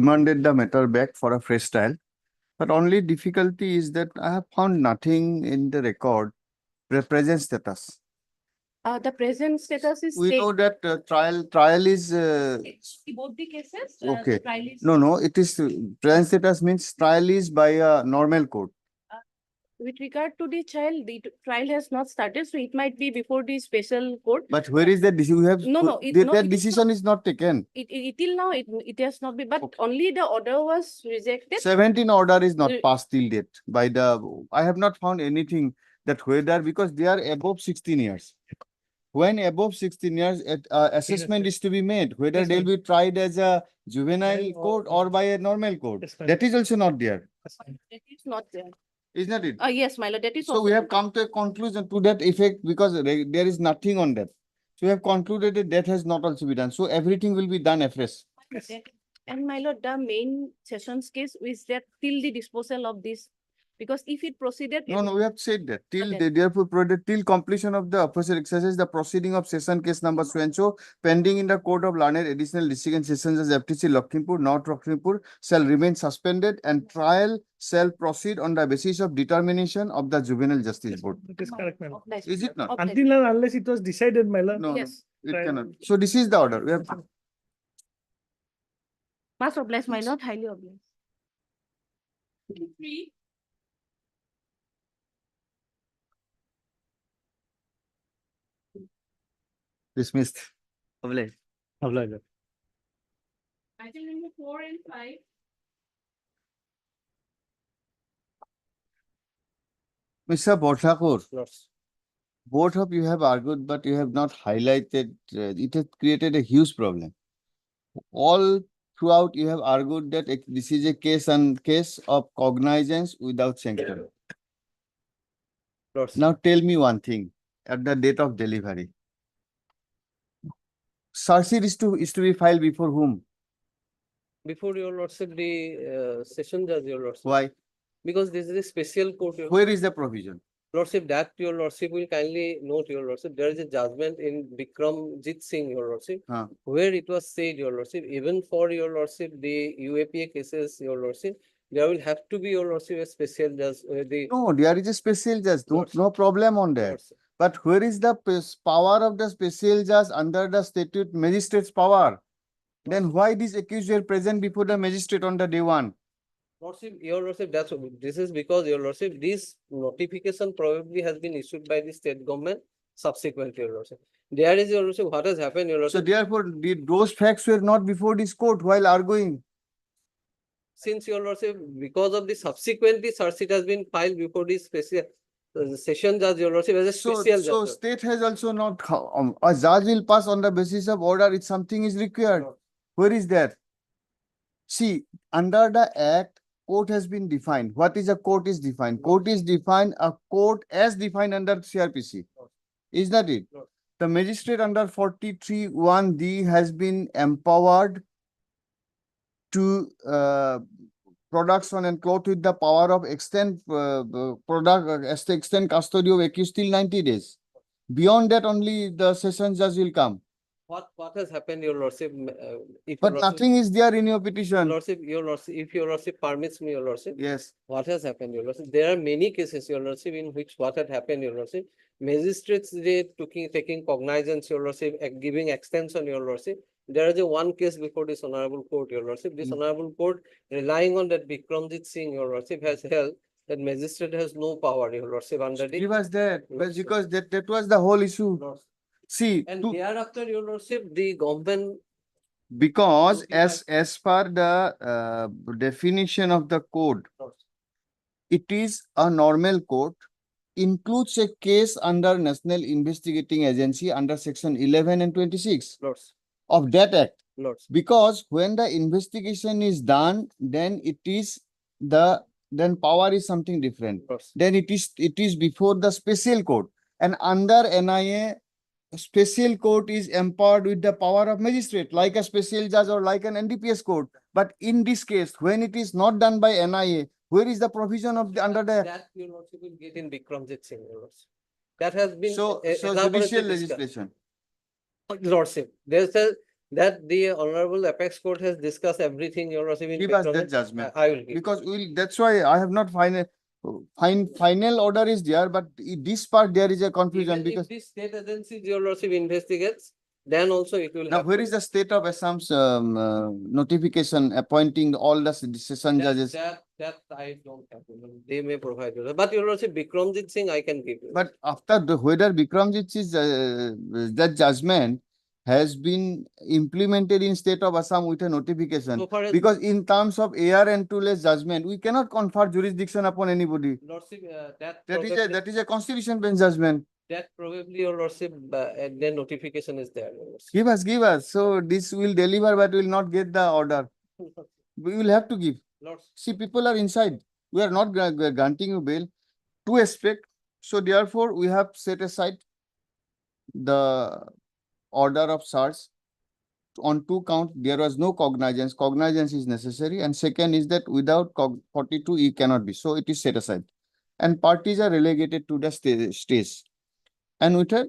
remanded the matter back for a fresh trial. But only difficulty is that I have found nothing in the record, the present status. The present status is We know that trial is both the cases. okay. Trial is No, it is present status means trial is by a normal court. with regard to the child, the trial has not started, so it might be before the special court. But where is the decision? We have No, that decision is not taken. Till now it has not been, but only the order was rejected. 17 order is not passed till date by the. I have not found anything that whether because they are above 16 years. When above 16 years, assessment is to be made whether they'll be tried as a juvenile court or by a normal court. That is also not there. That is not there. Is not it? Yes, my lord, that is So also we have not come to a conclusion to that effect because there is nothing on that. So we have concluded that that has not also been done. So everything will be done afresh. there. And my lord, the main sessions case is that till the disposal of this, because if it proceeded. No, we have said that till Okay. therefore till completion of the official exercise, the proceeding of session case number so and so pending in the court of learned additional district and sessions as FTC Lakhimpur, North Lakhimpur shall remain suspended and trial shall proceed on the basis of determination of the Juvenile Justice Board. It is correct, my lord. Is it not? Until and unless it was decided, my lord. No, Yes. it Trial. cannot. So this is the order. We have Much obliged, my lord, highly obliged. dismissed. Obliged. Item number 4 and 5. Mr. Bothakur, Lords. both of you have argued, but you have not highlighted, it has created a huge problem. All throughout you have argued that this is a case of cognizance without sanction. Lords. Now tell me one thing, at the date of delivery. Charge is to be filed before whom? Before your lordship, the session judge, your lordship. Why? Because this is a special court, your Where is the provision? lordship, that your lordship will kindly note, your lordship, there is a judgment in Bikramjit Singh, your lordship, Huh. where it was said, your lordship, even for your lordship, the UAPA cases, your lordship, there will have to be, your lordship, a special judge, No, there is a special judge, Lordship. no problem on that. lordship. But where is the power of the special judge under the statute magistrate's power? Then why these accused were present before the magistrate on the day one? Lordship, your lordship, this is because, your lordship, this notification probably has been issued by the state government subsequently, your lordship. There is, your lordship, what has happened, your So lordship, therefore, those facts were not before this court while arguing. since your lordship, because of the subsequently search sheet has been filed before the special session judge, your lordship, as a So special judge. state has also not, a judge will pass on the basis of order if something is required. Where is that? See, under the act, court has been defined. What is a court is defined? Court is defined, a court as defined under CRPC. Is that it? No. The magistrate under 43(1)(d) has been empowered to production and cloth with the power of extend extend custody of accused till 90 days. Beyond that, only the session judge will come. What has happened, your lordship? If But your lordship, nothing is there in your petition. your lordship, if your lordship permits me, your lordship, Yes. what has happened, your lordship? There are many cases, your lordship, in which what had happened, your lordship. Magistrates, they taking cognizance, your lordship, giving extension, your lordship. There is a one case before this honorable court, your lordship. This honorable court, relying on that Bikramjit Singh, your lordship, has held that magistrate has no power, your lordship, under the. Give us that, but Lordship. because that was the whole issue. Lordship. See, And thereafter, your lordship, the government. because Notified. as per the definition of the code, it is a normal court, includes a case under National Investigating Agency under section 11 and 26 Lords, of that act. lords. Because when the investigation is done, then it is then power is something different. Lords. Then it is before the special court, and under NIA, special court is empowered with the power of magistrate, like a special judge or like an NDPS court. But in this case, when it is not done by NIA, where is the provision of the under the That your lordship will get in Bikramjit Singh, your lordship. That has been. so elaborately judicial discussed. legislation? Lordship, there's a That the Honorable Apex Court has discussed everything, Your Worship. in Give us favor of that it. judgment. I will give. Because that's why I have not final order is there, but this part there is a confusion Even because if the state agency, Your Worship, investigates, then also it will now have. where to- is the state of Assam's notification appointing all the session That- judges? That I don't have. They may provide you. But Your Worship, Bikramjit Singh, I can give you. But after whether Bikramjit is that judgment has been implemented in state of Assam with a notification. So far as Because in terms of AR and two-less judgment, we cannot confer jurisdiction upon anybody. Lordship, that That is a constitution bench judgment. probably, Your Lordship, and then notification is there. Your Lordship. Give us. So this will deliver, but will not get the order. We will have to give. Lordship. See, people are inside. We are not granting you bail to expect. So therefore, we have set aside the order of search on two count. There was no cognizance. Cognizance is necessary. And second is that without 42, it cannot be. So it is set aside. And parties are relegated to the stage. And with a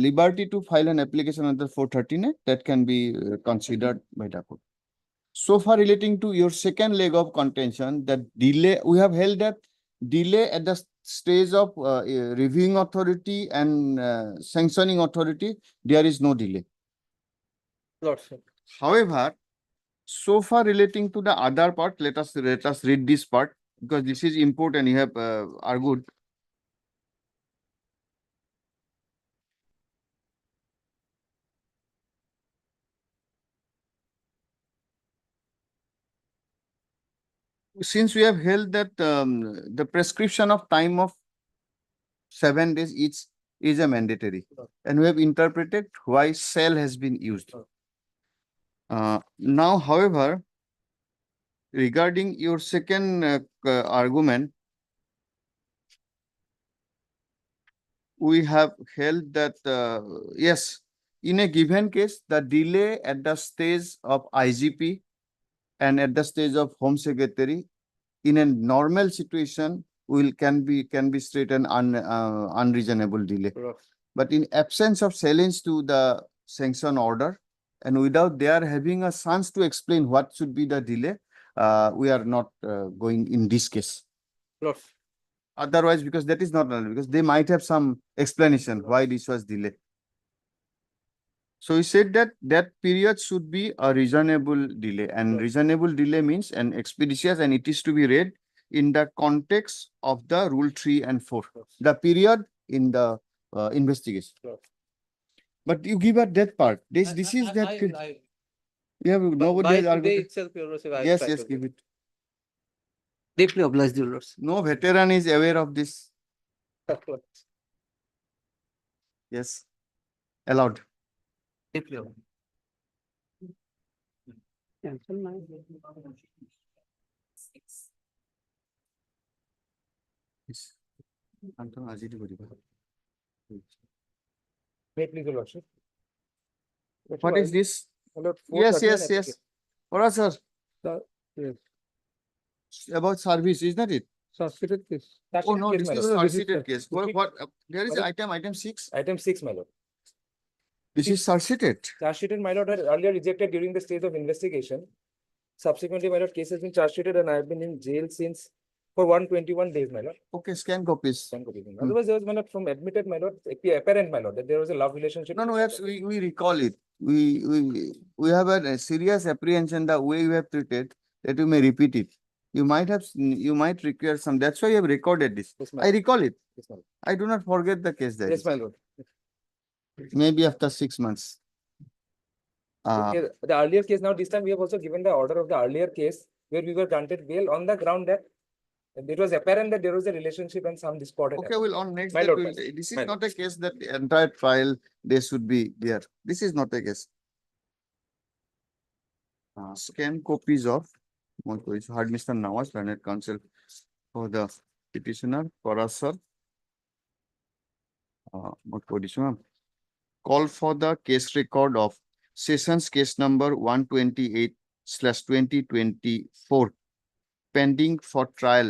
liberty to file an application under 439 that can be considered by the court. So far relating to your second leg of contention, that delay, we have held that delay at the stage of reviewing authority and sanctioning authority, there is no delay. Lordship. However, so far relating to the other part, let us read this part because this is important. You have argued. Since we have held that the prescription of time of 7 days each is a mandatory, and we have interpreted why cell has been used. Now, however, regarding your second argument, we have held that yes, in a given case, the delay at the stage of IGP and at the stage of Home Secretary in a normal situation can be straightened unreasonable delay. But in absence of challenge to the sanction order and without their having a chance to explain what should be the delay, we are not going in this case. Lordship. Otherwise, because that is not because they might have some explanation why this was delayed. So he said that that period should be a reasonable delay, and Right. reasonable delay means an expeditious, and it is to be read in the context of the rule 3 and 4, the period in the investigation. Right. But you give us that part. This is that. You have nobody By has today argued. itself, Your Lordship, I will Yes, try yes, to give it. Deeply obliged, Your Lordship. No veteran is aware of this. Yes. Allowed. Deeply obliged. Yes. Anton, আজি দিব দিবা। Wait, please, Your Lordship. What is this? About Yes, 439 yes, yes. Alright, sir. Yes. About service, is that it? Suspected case. Oh, no, Case, this my is lord. a This is seated the- case. Repeat. What, there is My lord. item 6. Item 6, my lord. This is seated. Charge sheeted, my lord, had earlier rejected during the stage of investigation. Subsequently, my lord, case has been charge sheeted and I have been in jail since for 121 days, my lord. Okay, scan copies. Can go begin. Otherwise, there was, my lord, from admitted, my lord, apparent, my lord, that there was a love relationship. No, no, we recall it. We have a serious apprehension the way you have treated that you may repeat it. You might require some, that's why you have recorded this. Yes, my I lord. recall it. Yes, my lord. I do not forget the case there. Yes, my lord. Maybe after 6 months. Okay, the earlier case, now this time we have also given the order of the earlier case where we were granted bail on the ground that it was apparent that there was a relationship and some discord. had Okay, happened. well, on next, My that lord, will- my- this is my not a case that the entire trial, they should be there. This is not a case. Scan copies of, heard Mr. Nawaz, learned counsel for the petitioner, Parasar. Call for the case record of Sessions case number 128/2024 pending for trial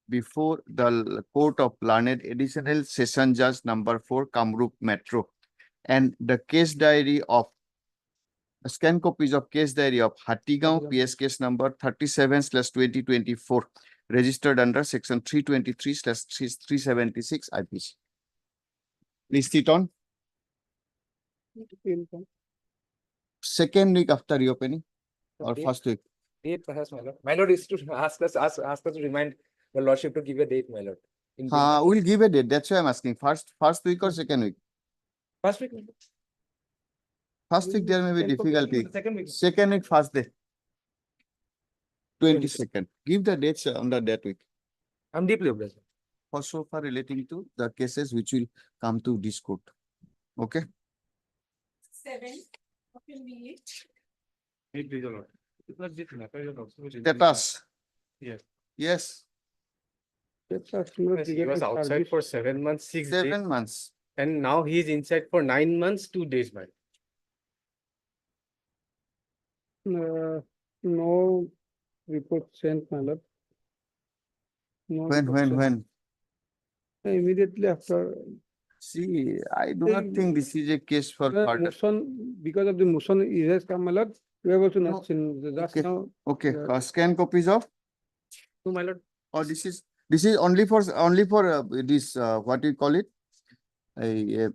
before the Court of Learned Additional Session Judge number 4 Kamrup Metro, and the case diary of Scan copies of case diary of Hattigaon Hattigaon. PS case number 37/2024, registered under section 323/376 IPC. Please sit on. Second week after reopening or Date- first week? Date perhaps, my lord. My lord is to ask us to remind the lordship to give a date, my lord. In We'll give a date. That's why I'm asking. First week or second week? first week, my lord. First week there may be Second week, difficulty. Second week. Second week, first day. 22nd. Give the dates under that week. I'm deeply obliged. For so far relating to the cases which will come to this court. Okay? 7. What will be it? Status. Yes. Yes, He was outside for 7 months, 6 days, 7 months. and now he is inside for 9 months, 2 days, man. No report sent, my lord. No report sent. Immediately after, See, I do not think this is a case for the further. motion, because of the motion, it has come, my lord. We have also No. not seen, just Okay. now, Okay, Yeah. scan copies of, No, my lord. or this is only for this, what do you call it? A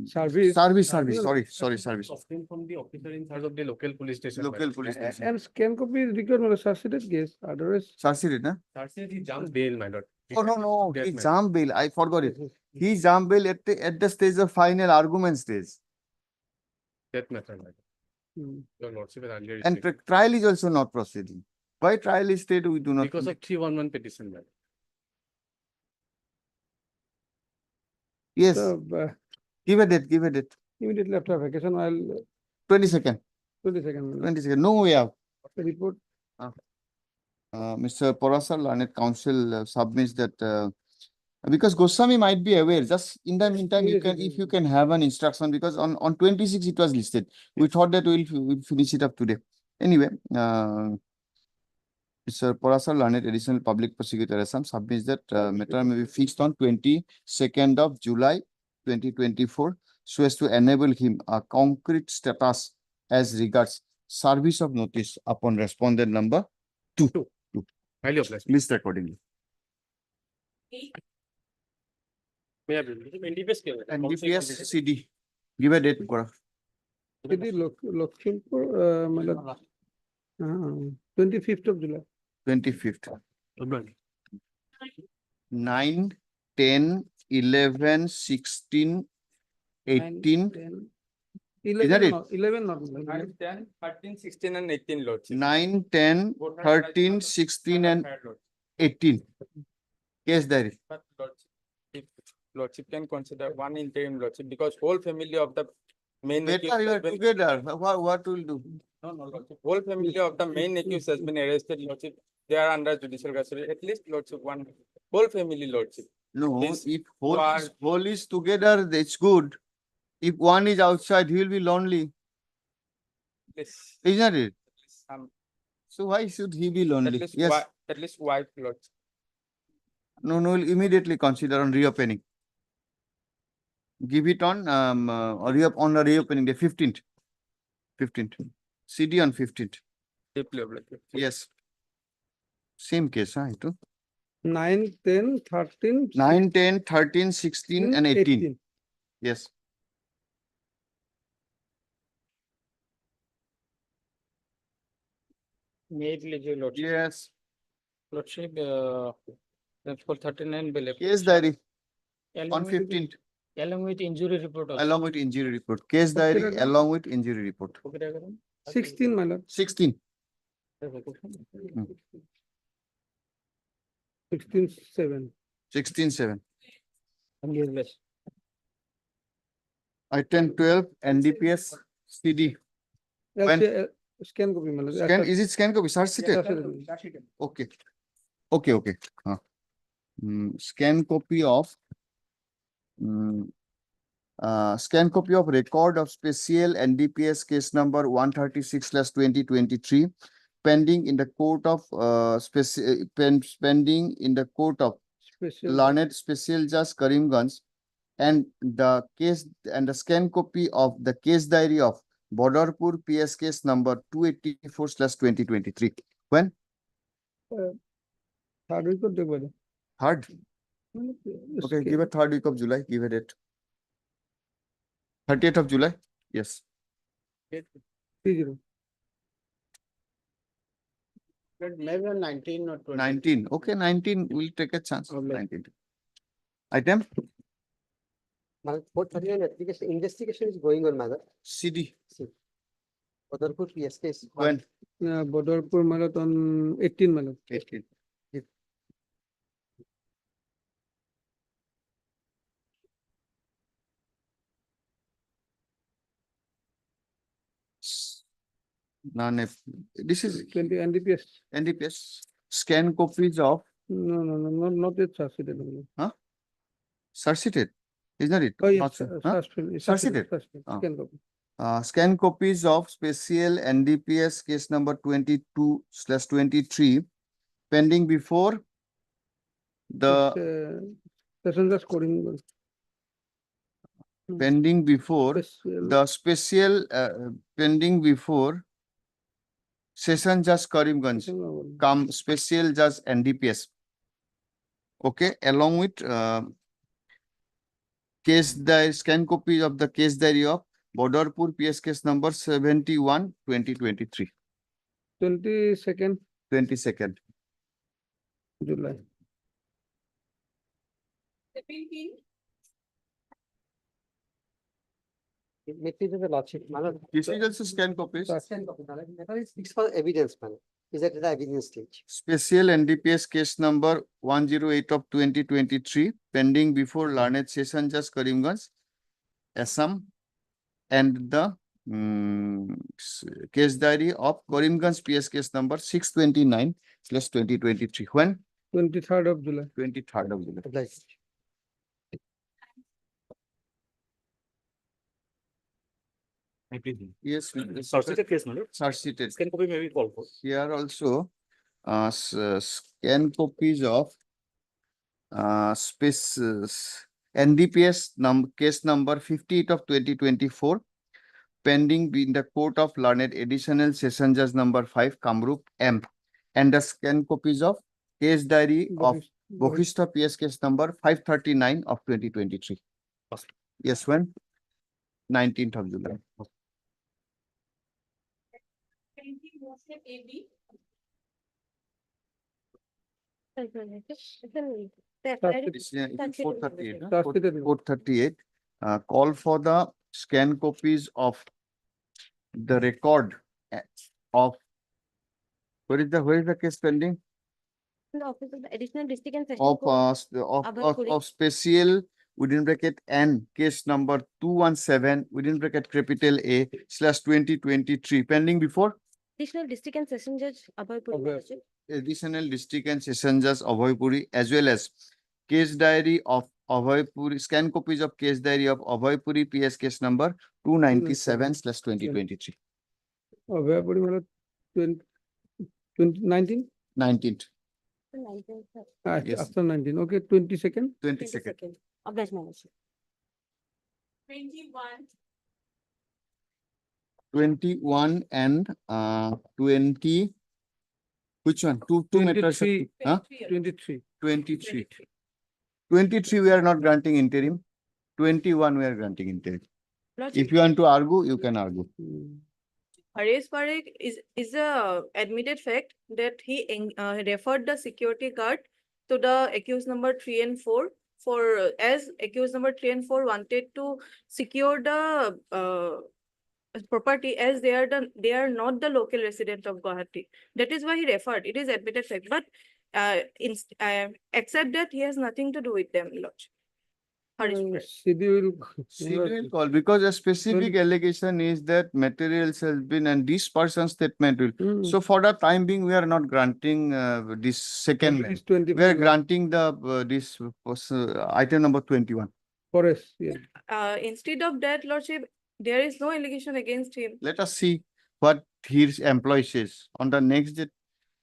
Service. service, Service. sorry, service. Obtained from the officer in charge of the local police station. my Local lord. police station. And scan copy is required, my lord, succeeded case, otherwise. Sarsirit, na? Sir said he jumped bail, my lord. Oh, no, Yes, he ma'am. jumped bail. I forgot it. He jumped bail at the stage of final argument stage. That method, my lord. Hmm. Your lordship has earlier And stated. trial is also not proceeding. Why trial is state, we do not. Because of 311 petition, my lord. Yes, So, give a date. immediately after vacation, I'll, 22nd, 22nd, my lord. 22nd. No way out. The report, Mr. Porasar, learned counsel submits that, because Goswami might be aware, just in the meantime, Yes, if yes, you can have an instruction, because on 26 it was listed. We thought that we'll finish it up today. Anyway, Mr. Porasar, learned additional public prosecutor Assam submits that matter may be fixed on 22nd of July 2024, so as to enable him a concrete status as regards service of notice upon respondent number 2. Highly obliged. List accordingly. May I be? NDPS के And DPS CD. Give a date, Gaurav. it is Lakshmipur, my lord. 25th of July. 25th. 9, 10, 11, 16, 18, 10, Is 11, that it? 11 not, my lord. 10, 13, 16 and 18 lordship. 9, 10, 13, 16 and 18. Case diary. But lordship can consider one interim lordship because whole family of the main accused Better you are has been, together. What will do? whole family of the main accused has been arrested lordship. They are under judicial custody. At least lordship one whole family lordship. No, This- if are- whole is together, it's good. If one is outside, he will be lonely, Please, isn't it? um, So why should he be at lonely? least Yes, at least wife lordship. no, we'll immediately consider on reopening. Give it on, on the reopening, the 15th. 15th. CD on 15th. Deeply obliged. Yes. Same case, huh? Ito? 9, 10, 13. 9, 10, 13, 16 and 18. Yes. Immediately lordship. Yes. Lordship, that's for 39 bill. Case diary Along on with- 15th, Along with injury report also. along with injury report. Case Okay, diary Radha. along with injury report. Okay, Raghavan? 16, my lord. 16. 16, 7. 16, 7. Yes. Item 12, NDPS CD. I'll When- say, scan copy, my lord. Scan, is it scan copy? Search it. Okay. Okay. Scan copy of scan copy of record of special NDPS case number 136/2023 pending in the court of pending in the court of Special. learned special judge Karimganj, and the case and the scan copy of the case diary of Badarpur PS case number 284/2023. When? Third week of the Third. Okay, give a third week of July, give a date. 30th of July, yes. 30. Maybe on 19 or 20. 19, okay, 19, we'll take a chance. Okay. 19. Item Madam, 439 application, investigation is going on, madam. CD, Badarpur PSK is. when? Badarpur Marathon 18 Malad. 18. None, this is 20 NDPS. NDPS, scan copies of No, not yet succeeded. Sarcited, isn't it? Oh, Not yes, so- huh? suspended. Succeeded. Ah. Scan copies of special NDPS case number 22/23 pending before the Passenger scoring. pending before Special. the special pending before Session Judge Karimganj, come special judge NDPS. Okay, along with case diary, scan copy of the case diary of Badarpur PS case number 71/2023, 22nd 22nd. July. It is the lordship, madam. This is also scan copies. It's for evidence, madam. Is that the evidence stage? Special NDPS case number 108/2023 pending before learned Session Judge Karimganj, Assam, and the case diary of Karimganj PS case number 629/2023. When? 23rd of July. 23rd of July. Obliged. Yes, Sarcited case, madam. Sarcited. Scan copy may be called for. Here also, scan copies of NDPS case number 58/2024 pending in the Court of Learned Additional Session Judge number 5 Kamrup M, and the scan copies of case diary of Bokhishta PS case number 539/2023. Awesome. Yes, when? 19th of July. This is 438, huh? Sarcited. 438, call for the scan copies of the record of, where is the case pending? In the office of the additional district and session Of, court. of special within bracket N, case number 217 within bracket capital A/2023 pending before Additional district and session judge Abhay Puri. Abhay. Lordship. additional district and session judge Abhay Puri, as well as case diary of Abhay Puri, scan copies of case diary of Abhay Puri PS case number 297/2023. Where body Malad 2019? 19th, The 19th, sir. Yes. After 19. Okay, 22nd. 22nd. Obliged, my lordship. 21 and 20. Which one? Two matters. 23. Huh? 23. 23. 23 we are not granting interim. 21 we are granting interim. Lordship, If you want to argue, you can argue. Haresh Parekh is a admitted fact that he referred the security guard to the accused number 3 and 4 for as accused number 3 and 4 wanted to secure the property as they are not the local resident of Guwahati. That is why he referred. It is admitted fact, but except that he has nothing to do with them, Lordship. Harish Parekh. CD will. She will call because a specific allegation is that materials has been and this person's statement will. So for the time being, we are not granting this second one. 20. We are granting the this item number 21. Forest, yeah. Instead of that, Lordship, there is no allegation against him. Let us see what his employee says. On the next day,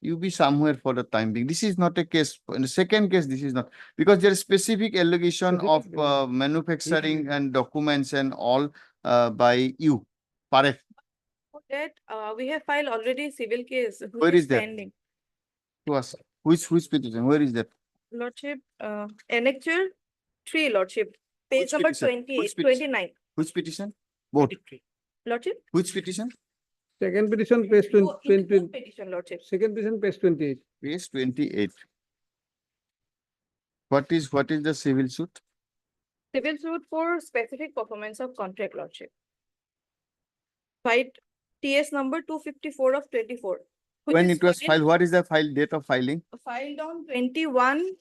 you be somewhere for the time being. This is not a case. In the second case, this is not because there is specific allegation of Specific, manufacturing and documents and all by you Parekh. For that, we have filed already civil case. which Where is that? Pending. To us. Which petition? Where is that? Lordship, annexure 3, Lordship, page Which number petition? 28, Which petition? 29. Which petition? Both. Lordship. Which petition? Second petition, page Oh, it is 20, both petition, Lordship. second petition, page 28. Page 28. What is the civil suit? Civil suit for specific performance of contract, Lordship. Filed TS number 254 of 24. which When is it was filed, what is the file date of filing? Filed on 21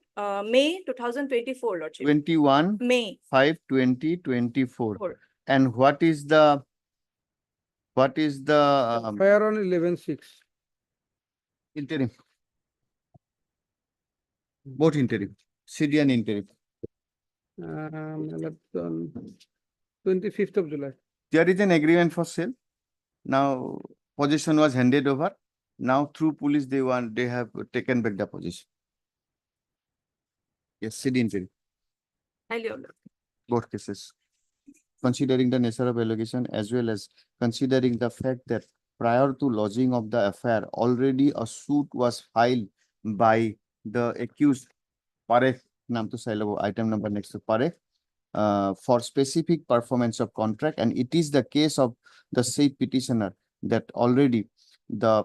May 2024, Lordship. 21 May 5 2024. 4. And what is the Fire on 11/6. interim? Both interim, CD and interim. On 25th of July. There is an agreement for sale. Now possession was handed over. Now through police, they have taken back the possession. Yes, CD interim, Highly ordered. both cases. Considering the nature of allegation as well as considering the fact that prior to lodging of the affair, already a suit was filed by the accused Parekh, naam to sailabo, item number next to Parekh, for specific performance of contract, and it is the case of the said petitioner that already the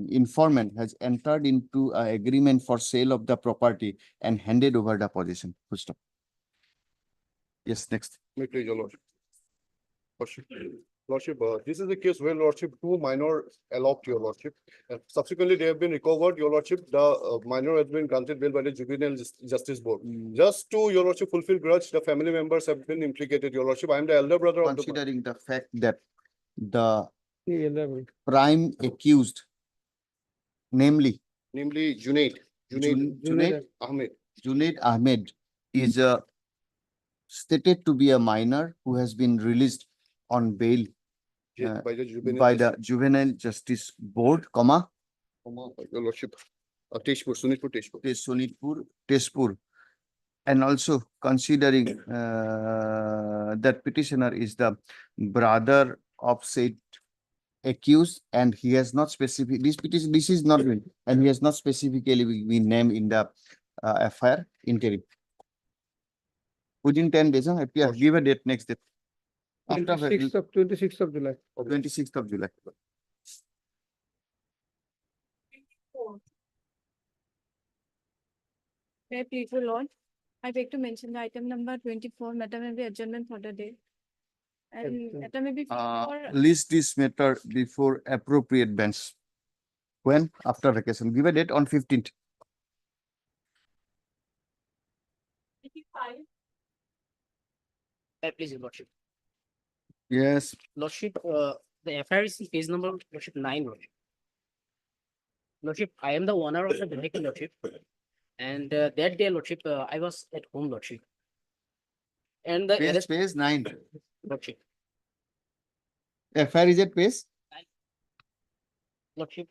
informant has entered into an agreement for sale of the property and handed over the possession. Full stop. Yes, next. May I please, your lordship. Lordship, this is the case where lordship, two minor eloped, your lordship. And subsequently, they have been recovered, your lordship. The minor has been granted bail by the Juvenile Justice Board. Just to, your lordship, fulfill grudge, the family members have been implicated, your lordship. I am the elder brother of the. Considering the fact that the 11. prime accused, namely Namely, Junaid Junaid Ahmed. Junaid Ahmed, is stated to be a minor who has been released on bail By the Juvenile. by the Juvenile Justice Board, comma, Your lordship. Teshpur, Sunitpur, Teshpur. Sonitpur, Tezpur. And also considering that petitioner is the brother of said accused, and he has not specific, this is not real, and he has not specifically been named in the FIR interim. Within 10 days, huh? Yeah, give a date, next date. After 26th of July. 26th of July. May I please, your Lord? I beg to mention the item number 24, matter may be adjournment for the day. And Okay. matter may be for List this matter before appropriate bench. When? After vacation. Give a date on 15th. 25. Please, your lordship. Yes, Lordship, the FIR is in page number, lordship 9, lordship. Lordship, I am the owner of the vehicle, lordship. And that day, lordship, I was at home, lordship. And the arrest, page 9. lordship, FIR is at page? lordship,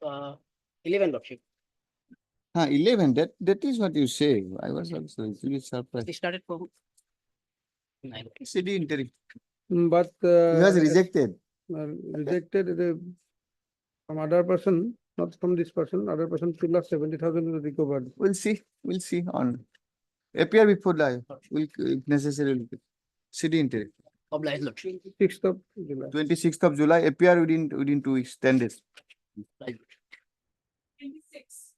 11, lordship. 11, that is what you say. I was also a little surprised. It started from 9. CD interim. But. He was rejected. Rejected from other person, not from this person, other person, 2,70,000 recovered. We'll see on. Appear before the, will if necessary. CD interim. Obliged, lordship. 6th of July. 26th of July, appear within 2 weeks, 10 days. Right. 26.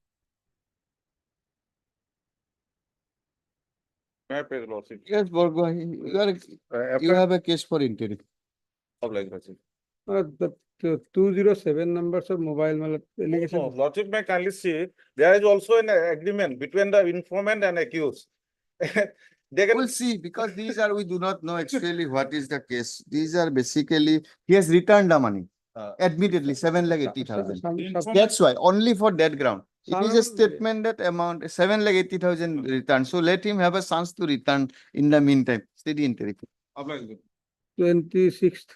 May I please, lordship. Yes, Borgo, you have a case for interim. The 207 numbers of mobile allegation. Lordship may kindly see, there is also an agreement between the informant and accused. They can. We'll see, because we do not know actually what is the case. These are basically, he has returned the money. Admittedly, 7,80,000. That's why, only for that ground. It is a Some- statement that amount, 7,80,000 return. So let him have a chance to return in the meantime. Steady interim. 26th.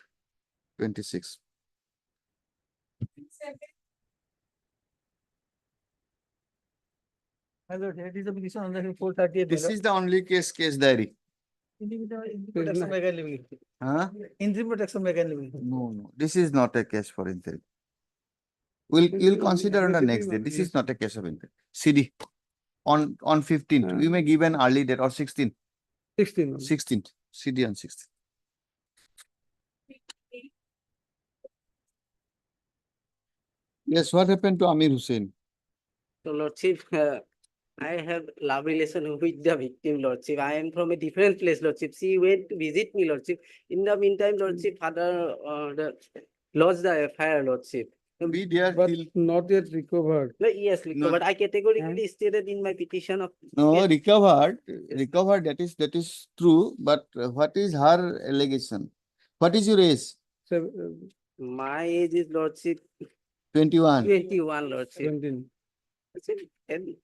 26. Hello, that is the petition on the 438. This is the only case diary. Protection Huh? Interim protection mechanism. No, this is not a case for interim. You'll consider on the next day. This is not a case of interim. CD, on 15th, we may give an early date or 16th, 16. 16th, CD on 16th. Yes, what happened to Amir Hussain? So Lordship, I have love relation with the victim, Lordship. I am from a different place, Lordship. She went to visit me, Lordship. In the meantime, Lordship, father lodged the FIR, Lordship. Be there But till. not yet recovered. No, yes, but I categorically stated in my petition of. No, Yes. recovered, that is true, but what is her allegation? What is your age? So, My age is Lordship 21. 21, Lordship. 17. And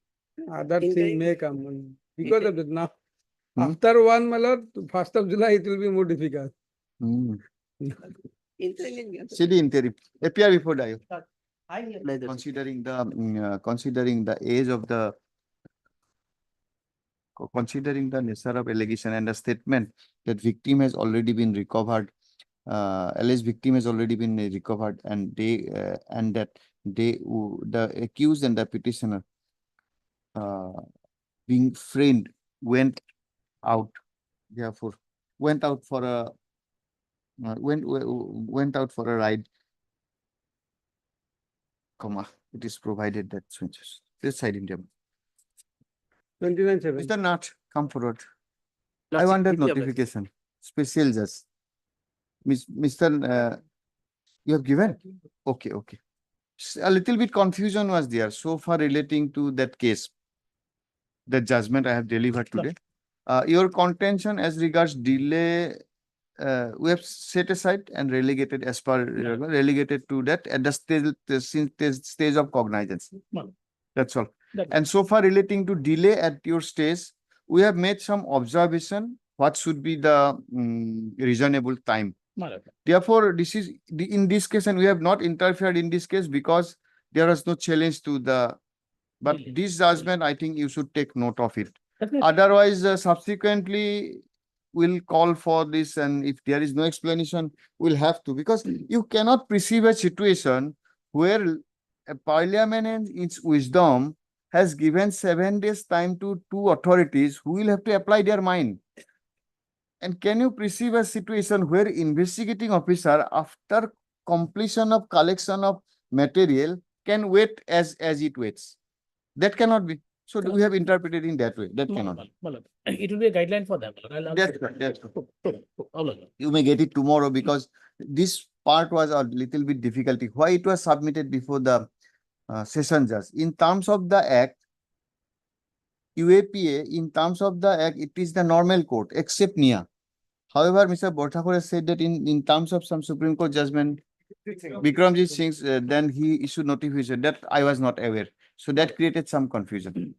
Other In thing time- may come because of that now. Hmm? After one, my lord, 1st of July, it will be more difficult. Hmm. interim- CD interim, appear before Dio. I realize that. Considering the age of the, considering the nature of allegation and the statement that victim has already been recovered, alleged victim has already been recovered, and that the accused and the petitioner being framed went out, therefore went out for a went out for a ride, comma, it is provided that switches this side India. 29/7. Mr. Nath, come forward. I Lordship, want that with your blessing. notification, special judge. Mr. You have given? Okay, okay. A little bit confusion was there so far relating to that case, the judgment I have delivered today. Your contention as regards delay, we have set aside and relegated as per, relegated to that at the stage of cognizance. That's all. And so far relating to delay at your stage, we have made some observation, what should be the reasonable time. Therefore, this is in this case, and we have not interfered in this case because there was no challenge to the, but this judgment, I think you should take note of it. Otherwise, subsequently, we'll call for this, and if there is no explanation, we'll have to, because you cannot perceive a situation where a parliament in its wisdom has given 7 days time to two authorities who will have to apply their mind. And can you perceive a situation where investigating officer, after completion of collection of material, can wait as it waits? That cannot be. So we have interpreted in that way. That cannot be. It will be a guideline for them. That's right, that's right. You may get it tomorrow because this part was a little bit difficulty. Why it was submitted before the session judge? In terms of the act, UAPA, in terms of the act, it is the normal court, except NIA. However, Mr. Borthakur has said that in terms of some Supreme Court judgment, Bikramjit Singh's, then he issued notification that I was not aware. So that created some confusion.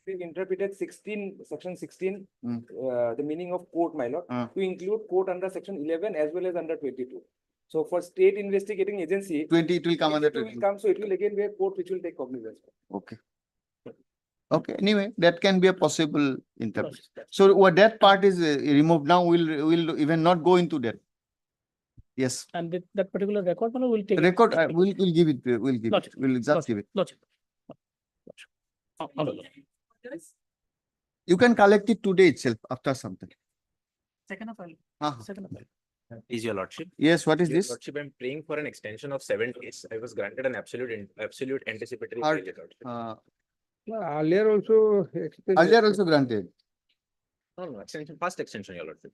We interpreted section 16, Mm. the meaning of court, my lord, to include court under section 11 as well as under 22. So for state investigating agency, 20, it will come under 22 will 20. come, so it will again be a court which will take cognizance. Okay. Okay, anyway, that can be a possible interpretation. So what that part is removed now, we'll even not go into that. Yes, And that particular record, will take. record, we'll give it, we'll give it, Logic. we'll just give it. Logic. You can collect it today itself after something. Second of all. Uh-huh. Second of all. Is your lordship? Yes, what is Your this? lordship, I'm praying for an extension of 7 days. I was granted an absolute anticipatory. Or- bail, your lordship. Earlier also. Earlier also granted. No, extension, fast extension, your lordship.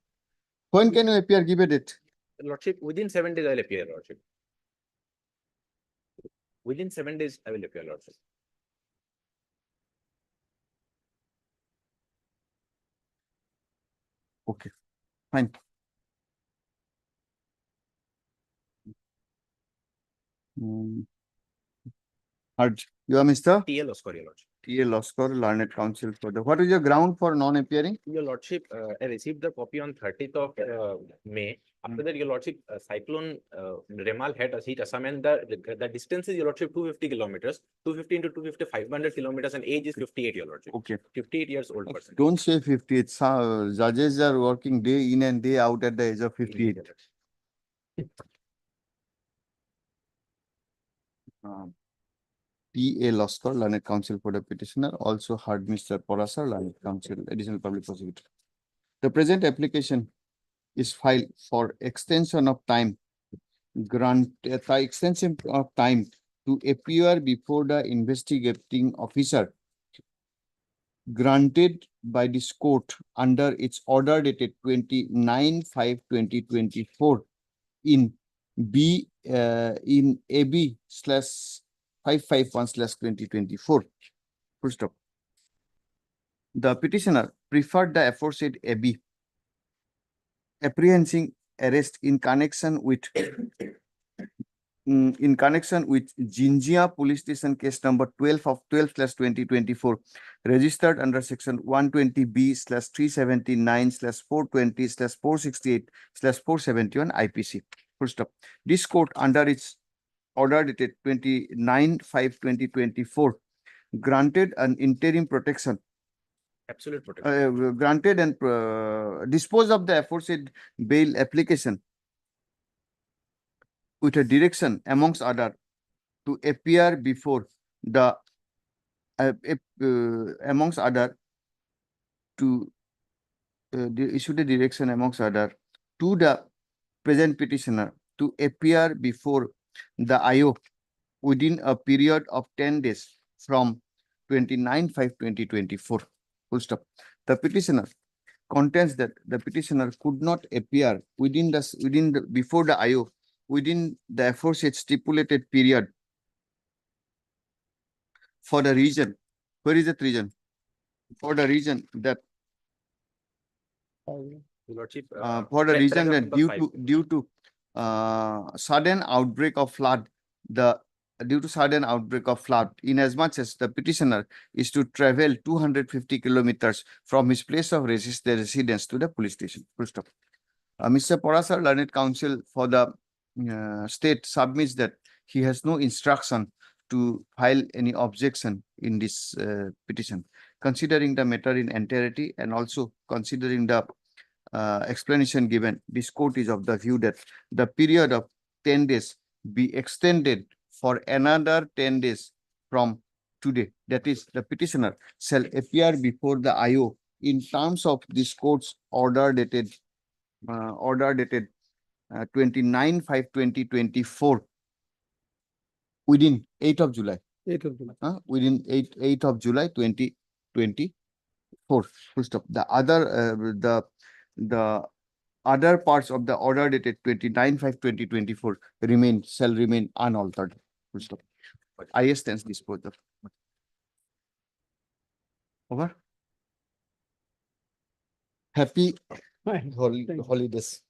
When can you appear, give a date? Lordship, within 7 days, I will appear, your lordship. Within 7 days, I will appear, lordship. Okay, fine. Harj, you are Mr. TL Oscar, your lordship. T.A. Loskar, Learned Counsel for the, what is your ground for non-appearing? Your lordship, I received the copy on 30th of May. After that, your lordship, cyclone Remal had hit Assam, and the distance is, your lordship, 250 kilometers. 250 into 250, 500 kilometers, and age is 58, your lordship. Okay. 58 years old person. Don't say 50. It's, judges are working day in and day out at the age of 58. P.A. Loskar, learned counsel for the petitioner, also heard Mr. Parasar, learned counsel, additional public prosecutor. The present application is filed for extension of time, extension of time to appear before the investigating officer granted by this court under its order dated 29/5/2024 in AB /551/2024. Full stop. The petitioner preferred the aforesaid AB apprehending arrest in connection with Jinjia Police Station case number 12 of 12/2024 registered under section 120B/379/420/468/471 IPC. Full stop. This court under its order dated 29/5/2024 granted an interim protection, Absolute protection. granted and disposed of the aforesaid bail application with a direction amongst other to appear before the amongst other to issue the direction amongst other to the present petitioner to appear before the IO within a period of 10 days from 29/5/2024. Full stop. The petitioner contends that the petitioner could not appear before the IO within the aforesaid stipulated period for the reason. Where is that reason? For the reason that Your lordship. for the reason paragraph that number five. due to sudden outbreak of flood, inasmuch as the petitioner is to travel 250 kilometers from his place of residence to the police station. Full stop. Mr. Parasar, learned counsel for the state, submits that he has no instruction to file any objection in this petition. Considering the matter in entirety and also considering the explanation given, this court is of the view that the period of 10 days be extended for another 10 days from today. That is, the petitioner shall appear before the IO in terms of this court's order dated 29/5/2024 within 8th of July. 8th of July. Within 8th of July 2024. Full stop. The other parts of the order dated 29/5/2024 shall remain unaltered. Full stop. I stands disposed of. Over. Happy Fine. holidays.